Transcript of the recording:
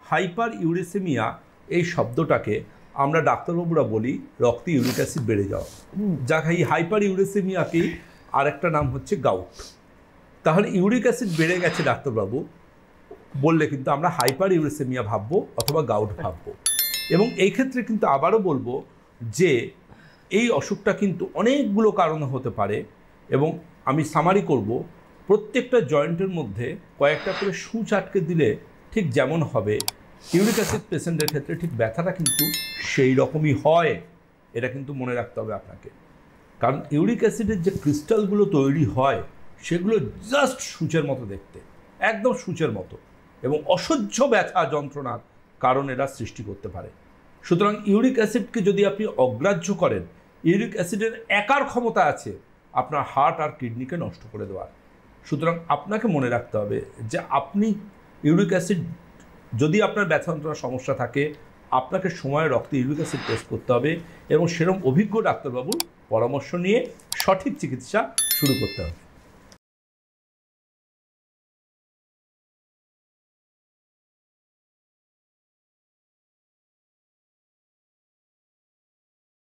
Hyper ইউরেসেমিয়া এই শব্দটাকে আমরা ডাক্তারবাবুরা বলি রক্তে ইউরিক অ্যাসিড বেড়ে যাওয়া, যা এই হাইপার ইউরেসেমিয়াকে আরেকটা নাম হচ্ছে গাউট। তাহলে ইউরিক অ্যাসিড বেড়ে গেছে ডাক্তারবাবু বললে কিন্তু আমরা হাইপার ইউরেসেমিয়া ভাববো অথবা গাউট ভাববো। এবং এই ক্ষেত্রে কিন্তু আবারও বলবো যে এই অসুখটা কিন্তু অনেকগুলো কারণে হতে পারে, এবং আমি সামারি করব প্রত্যেকটা জয়েন্টের মধ্যে কয়েকটা করে সূচ আটকে দিলে ঠিক যেমন হবে ইউরিক অ্যাসিড পেশেন্টের ক্ষেত্রে ঠিক ব্যথাটা কিন্তু সেই রকমই হয়। এটা কিন্তু মনে রাখতে হবে আপনাকে, কারণ ইউরিক অ্যাসিডের যে ক্রিস্টালগুলো তৈরি হয় সেগুলো জাস্ট সূচের মতো দেখতে, একদম সূচের মতো, এবং অসহ্য ব্যথা যন্ত্রণার কারণ এরা সৃষ্টি করতে পারে। সুতরাং ইউরিক অ্যাসিডকে যদি আপনি অগ্রাহ্য করেন, ইউরিক অ্যাসিডের একার ক্ষমতা আছে আপনার হার্ট আর কিডনিকে নষ্ট করে দেওয়ার। সুতরাং আপনাকে মনে রাখতে হবে যে আপনি ইউরিক অ্যাসিড যদি আপনার ব্যথা যন্ত্রণার সমস্যা থাকে আপনাকে সময়ে রক্তে ইউরিক অ্যাসিড টেস্ট করতে হবে, এবং সেরকম অভিজ্ঞ ডাক্তারবাবুর পরামর্শ নিয়ে সঠিক চিকিৎসা শুরু করতে হবে।